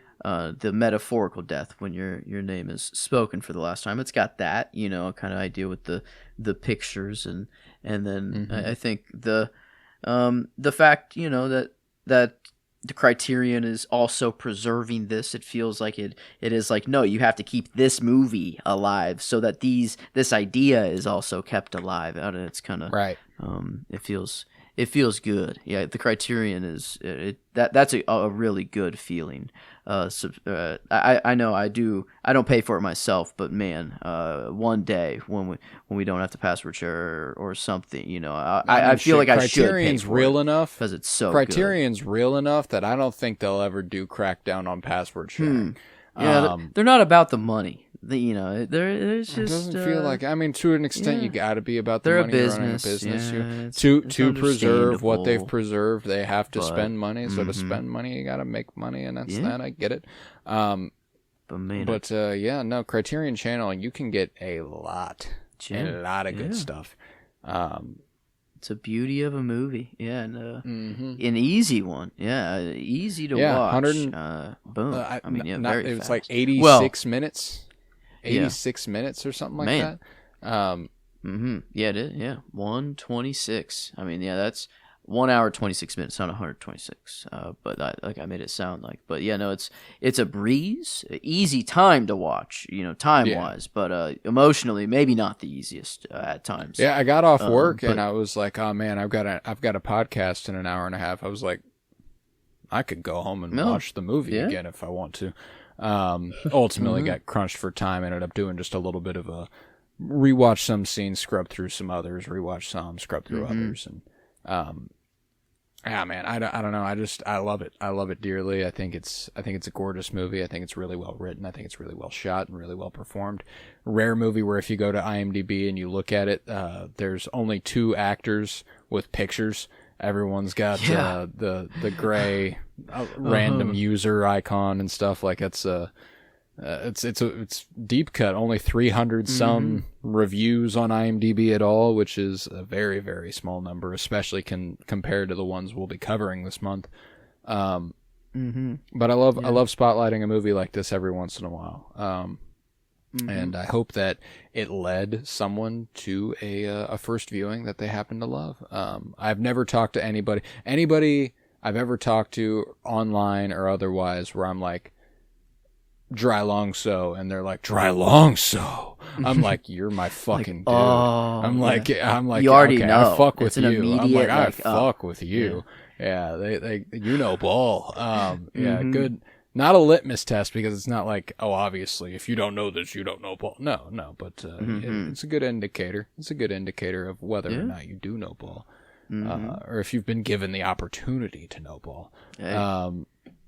metaphorical death when your name is spoken for the last time. It's got that, kind of idea with the pictures, and then I think the fact, that the Criterion is also preserving this. It feels like it is like, no, you have to keep this movie alive so that this idea is also kept alive. And it's kind of right. It feels good. Yeah, the Criterion is that's a really good feeling. I know I don't pay for it myself, but man, one day when we don't have to password share or something, I feel like I should pay Criterion's for real it enough because it's so Criterion's real enough that I don't think they'll ever do crackdown on password sharing. Yeah, they're not about the money. There's just it doesn't feel like. I mean, to an extent, you got to be about the they're money. a Running a business. it's To preserve what they've understandable, preserved, they have to but- spend money. So to spend money, you got to make money, and that's that. I get it. But man, Criterion Channel, you can get a lot of good stuff. it's a beauty of a movie, and an easy one, easy to watch. Boom. Very it's fast. like 86 minutes. 86 minutes or something like Man. that. Yeah, it is. Yeah, 126. I mean, that's 1 hour 26 minutes, not 126. But I made it sound like. But yeah, no, it's a breeze, easy time to watch. Time wise, but emotionally, maybe not the easiest at times. Yeah, I got off work and I was like, oh man, I've got a podcast in an hour and a half. I was like, I could go home and watch the movie again if I want to. Ultimately got crunched for time, ended up doing just a little bit of a rewatch some scenes, scrub through some others, rewatch some, scrub through others, and man, I don't know, I love it dearly. I think it's a gorgeous movie. I think it's really well written. I think it's really well shot and really well performed. Rare movie where if you go to IMDb and you look at it, there's only 2 actors with pictures. Everyone's got the gray random user icon and stuff. Like it's deep cut. Only 300 some reviews on IMDb at all, which is a very, very small number, especially compared to the ones we'll be covering this month. But I love spotlighting a movie like this every once in a while. And I hope that it led someone to a first viewing that they happen to love. I've never talked to anybody I've ever talked to online or otherwise where I'm like, DRYLONGSO, and they're like, DRYLONGSO. I'm like, you're my fucking dude. I'm like, you already know. I fuck with it's you. I'm like, I fuck with Yeah. you. Yeah, they ball. Good. Not a litmus test because it's not like, oh, obviously, if you don't know this, you don't know ball. No, but it's a good indicator. It's a good indicator of whether or not you do know ball, or if you've been given the opportunity to know ball. Hey,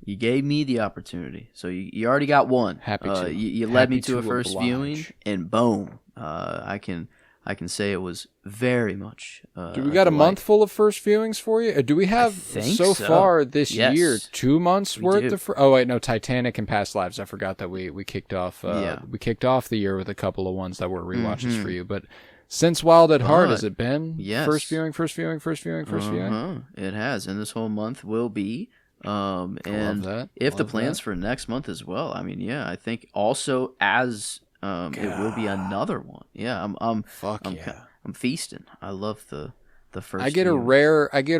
you gave me the opportunity, so you already got one. Happy to. You led me to a to first oblige. viewing, and boom, I can say it was very much. Do we got a month full of first viewings for you? Do we have so far this year 2 months worth of? Oh wait, no, Titanic and Past Lives. I forgot that we kicked off. We kicked off the year with a couple of ones that were rewatches for you. But since Wild at Heart, has it been first viewing? It has, and this whole month will be. And if the plans for next month as well. I mean, I think also as. It will be another one. Yeah, I'm feasting. I love the first. I get a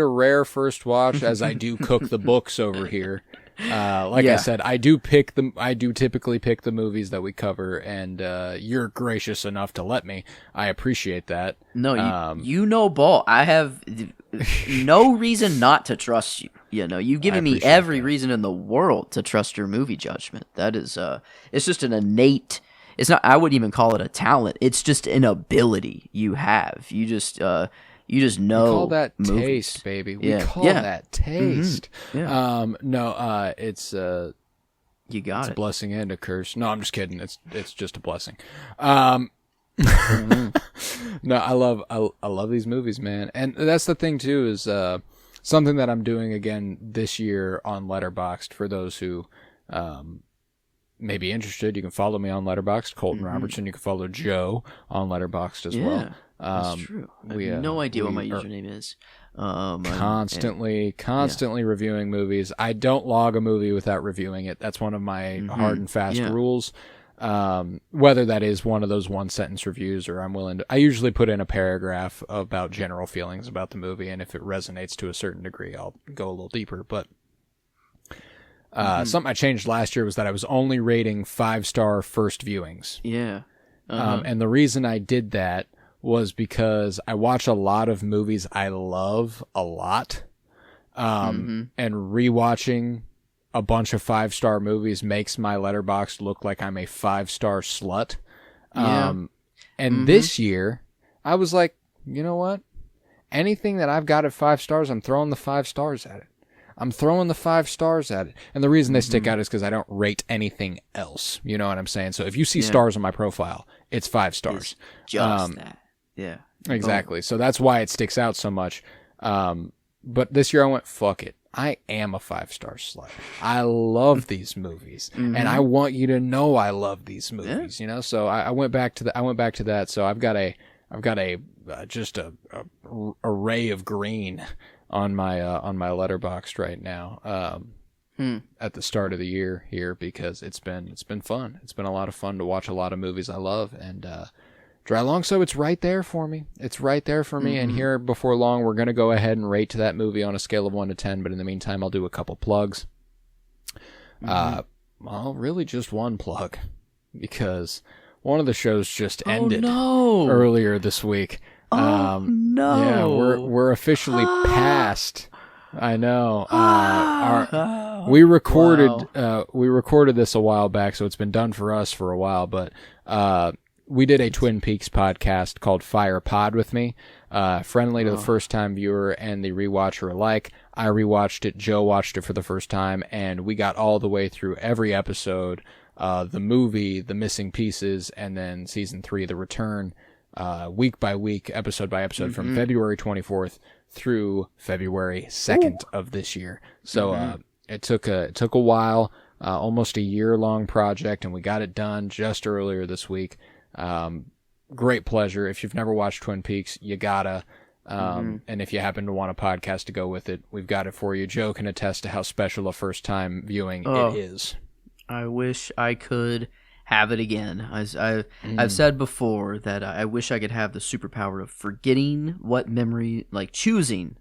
rare first watch as I do cook the books over here. I said, I do typically pick the movies that we cover, and you're gracious enough to let me. I appreciate that. No, you know ball. I have no reason not to trust you. You've given me every reason in the world to trust your movie judgment. That is, it's just an innate. It's not. I wouldn't even call it a talent. It's just an ability you have. You just know. We call that movies. Taste, baby. We call that taste. It's you got it's it. a blessing and a curse. No, I'm just kidding. It's just a blessing. No, I love these movies, man. And that's the thing too, is something that I'm doing again this year on Letterboxd for those who may be interested, you can follow me on Letterboxd, Colton Robertson. You can follow Joe on Letterboxd as well. That's true. I have no idea what my username is. Constantly reviewing movies. I don't log a movie without reviewing it. That's one of my hard and fast rules. Whether that is one of those one sentence reviews or I usually put in a paragraph about general feelings about the movie, and if it resonates to a certain degree, I'll go a little deeper. But something I changed last year was that I was only rating 5-star first viewings. Yeah. And the reason I did that was because I watch a lot of movies I love a lot. And rewatching a bunch of 5-star movies makes my Letterboxd look like I'm a 5-star slut. And this year, I was like, you know what? Anything that I've got at 5 stars, I'm throwing the 5 stars at it. I'm throwing the 5 stars at it. And the reason they stick out is because I don't rate anything else. You know what I'm saying? So if you see stars on my profile, it's 5 stars. It's just that. Yeah. Exactly. So that's why it sticks out so much. But this year I went, fuck it. I am a 5-star slut. I love these movies, and I want you to know I love these movies. You know, so I went back to that. So I've got a just a array of green on my Letterboxd right now. At the start of the year here, because it's been fun. It's been a lot of fun to watch a lot of movies I love, and DRYLONGSO, it's right there for me. It's right there for me. And here, before long, we're going to go ahead and rate that movie on a scale of 1 to 10. But in the meantime, I'll do a couple plugs. Well, really just one plug, because one of the shows just ended earlier this week. Yeah, we're officially past. I know. We recorded this a while back, so it's been done for us for a while. But we did a Twin Peaks podcast called Fire Pod with me, friendly to the first-time viewer and the rewatcher alike. I rewatched it, Joe watched it for the first time, and we got all the way through every episode, the movie, the missing pieces, and then Season 3, The Return, week by week, episode by episode, from February 24th through February 2nd of this year. So it took a while, almost a year-long project, and we got it done just earlier this week. Great pleasure. If you've never watched Twin Peaks, you gotta. And if you happen to want a podcast to go with it, we've got it for you. Joe can attest to how special a first-time viewing it is. I wish I could have it again. I've said before that I wish I could have the superpower of forgetting what memory, like choosing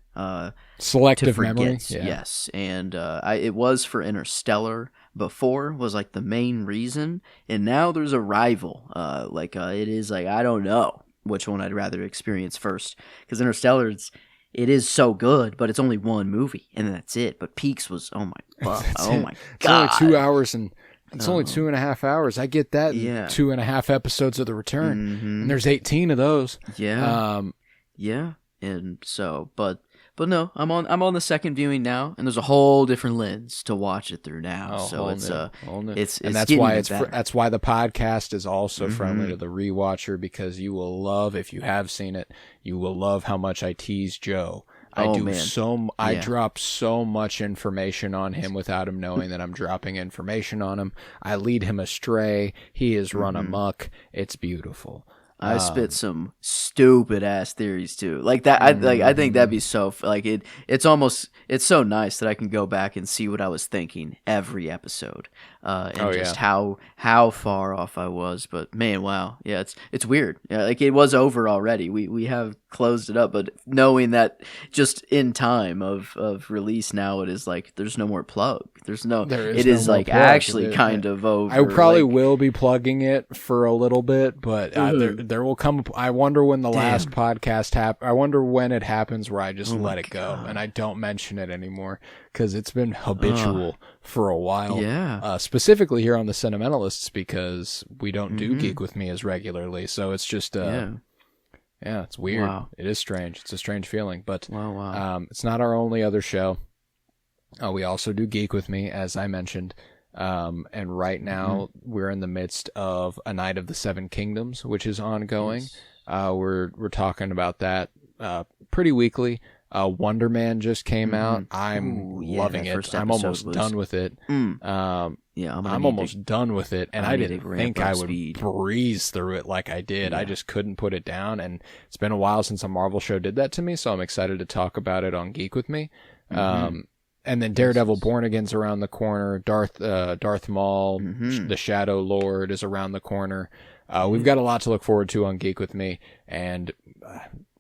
selective memory. Yeah. Yes, and it was for Interstellar. Before was like the main reason, and now there's a rival. It is like, I don't know which one I'd rather experience first, because Interstellar, it is so good, but it's only one movie and that's it. But Peaks was, oh my god, it's only 2 hours and it's only 2.5 hours. I get that. Yeah. 2.5 episodes of The Return, and there's 18 of those. Yeah. And so, but no, I'm on the second viewing now, and there's a whole different lens to watch it through now. So it's and that's why that's why the podcast is also friendly to the rewatcher, because you will love, if you have seen it, you will love how much I tease Joe. I drop so much information on him without him knowing that I'm dropping information on him. I lead him astray. He is run amok. It's beautiful. I spit some stupid ass theories too, like that. I think that'd be so it's so nice that I can go back and see what I was thinking every episode, and how far off I was. But man, wow, yeah, it's weird. Yeah, like it was over already. We have closed it up, but knowing that just in time of release now, it is like there's no more plug. It is like actually kind of over. I probably will be plugging it for a little bit, but there will come. I wonder when the last podcast I wonder when it happens where I just let it go and I don't mention it anymore, because it's been habitual for a while. Yeah. Specifically here on the Cinementalists, because we don't do Geek With Me as regularly, so it's just yeah, it's weird. Wow. It is strange. It's a strange feeling, but it's not our only other show. We also do Geek With Me, as I mentioned. And right now we're in the midst of A Night of the Seven Kingdoms, which is ongoing. Yes. We're talking about that pretty weekly. Wonder Man just came out. I'm loving it. I'm almost done with it. I'm almost done with it, and I didn't think I would breeze through it like I did. I just couldn't put it down, and it's been a while since a Marvel show did that to me, so I'm excited to talk about it on Geek With Me. And then Daredevil Born Again's around the corner. Darth Maul, the Shadow Lord, is around the corner. We've got a lot to look forward to on Geek With Me, and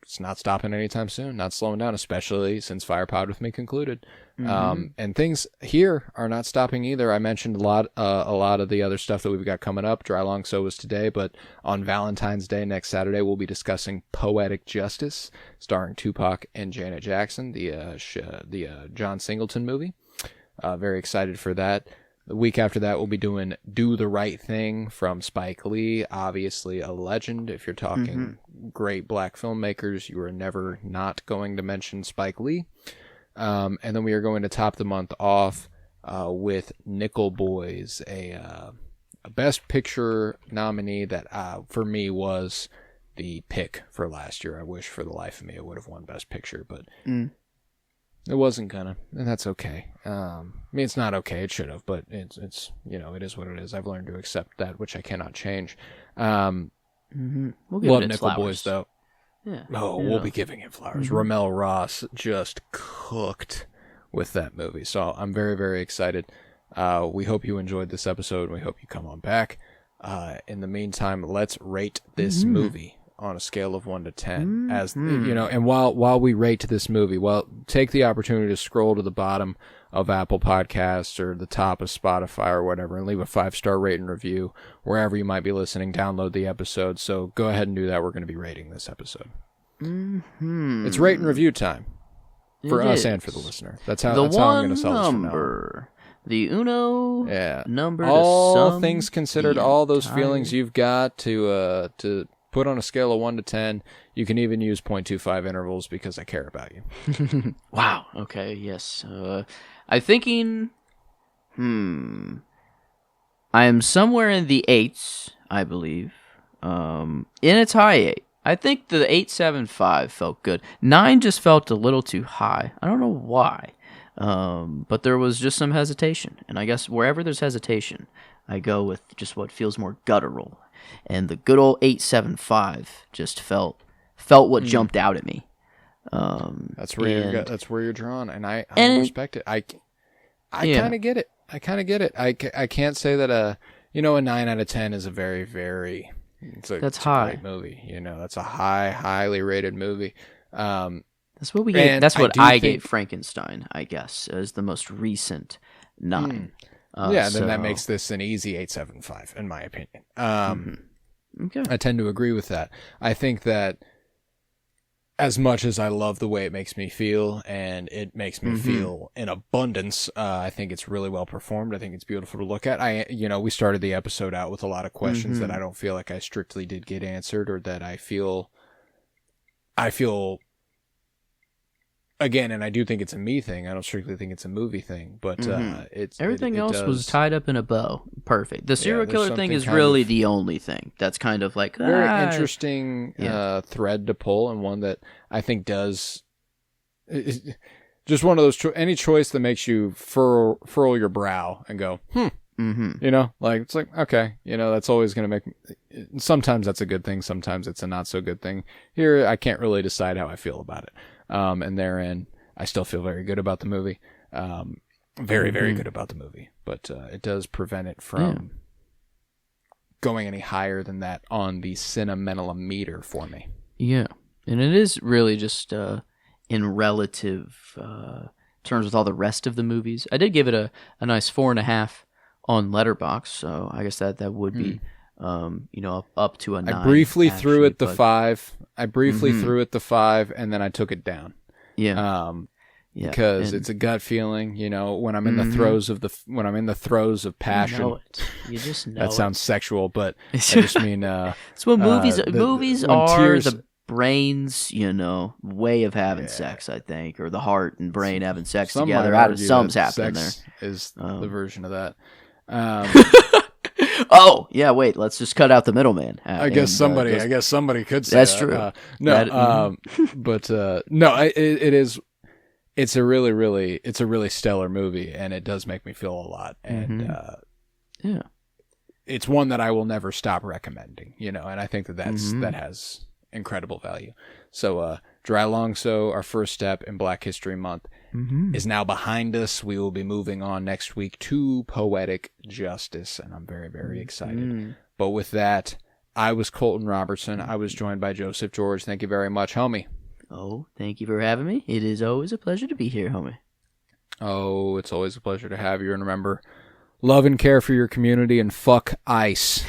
it's not stopping anytime soon, not slowing down, especially since FirePod With Me concluded. And things here are not stopping either. I mentioned a lot of the other stuff that we've got coming up. DRYLONGSO was today, but on Valentine's Day, next Saturday, we'll be discussing Poetic Justice, starring Tupac and Janet Jackson, the John Singleton movie. Very excited for that. The week after that, we'll be doing Do the Right Thing from Spike Lee, obviously a legend. If you're talking great black filmmakers, you are never not going to mention Spike Lee. And then we are going to top the month off with Nickel Boys, a Best Picture nominee that for me was the pick for last year. I wish for the life of me it would have won Best Picture, but it wasn't gonna, and that's okay. I mean, it's not okay. It should have, but it's it is what it is. I've learned to accept that, which I cannot change. We'll give love it Nickel flowers. Boys though. Yeah. We'll be giving it flowers. Ramel Ross just cooked with that movie, so I'm very, very excited. We hope you enjoyed this episode. We hope you come on back. In the meantime, let's rate this movie on a scale of 1 to 10. As and while we rate this movie, take the opportunity to scroll to the bottom of Apple Podcasts or the top of Spotify or whatever and leave a 5-star rate and review wherever you might be listening. Download the episode. So go ahead and do that. We're going to be rating this episode. It's rate and review time for us and for the listener. That's how I'm going to sell this from now. The Uno number. All things considered, all those feelings you've got to put on a scale of 1 to 10. You can even use 0.25 intervals because I care about you. Wow. Okay. Yes. I'm thinking. I am somewhere in the 8s, I believe. In its high 8. I think the 8.75 felt good. 9 just felt a little too high. I don't know why. But there was just some hesitation. And I guess wherever there's hesitation, I go with just what feels more guttural. And the good old 8.75 just felt what jumped out at me. That's where you're drawn, and I respect it. I kind of get it. I can't say that a 9 out of 10 is a very, very it's a great movie. That's a highly rated movie. That's what we gave. That's what I gave Frankenstein, I guess, as the most recent 9. Then that makes this an easy 8.75 in my opinion. Okay. I tend to agree with that. I think that as much as I love the way it makes me feel, and it makes me feel in abundance, I think it's really well performed. I think it's beautiful to look at. We started the episode out with a lot of questions that I don't feel like I strictly did get answered, or that I feel again, and I do think it's a me thing. I don't strictly think it's a movie thing, but everything else was tied up in a bow. Perfect. The serial killer thing is really the only thing that's kind of like very interesting thread to pull, and one that I think does just one of those any choice that makes you furl your brow and go it's like, okay, that's always going to make sometimes that's a good thing, sometimes it's a not so good thing. Here I can't really decide how I feel about it. And therein, I still feel very good about the movie. Very, very good about the movie. But it does prevent it from going any higher than that on the Cinementalists for me. Yeah. And it is really just in relative terms with all the rest of the movies. I did give it a nice 4.5 on Letterboxd, so I guess that would be up to a 9. I briefly threw it the 5. Threw it the 5, and then I took it down. Because it's a gut feeling. When I'm in the throes of passion. You just know that sounds sexual, but I just mean it's what movies are. The brain's way of having sex, I think, or the heart and brain having sex together. Something's happening there. Is the version of that. Oh, yeah, wait, let's just cut out the middleman. I guess somebody could say that's that. true. It's a really stellar movie, and it does make me feel a lot. And yeah, it's one that I will never stop recommending, and I think that has incredible value. So, DRYLONGSO, our first step in Black History Month, is now behind us. We will be moving on next week to Poetic Justice, and I'm very, very excited. But with that, I was Colton Robertson. I was joined by Joseph George. Thank you very much, homie. Oh, thank you for having me. It is always a pleasure to be here, homie. Oh, it's always a pleasure to have you. And remember, love and care for your community, and fuck ICE.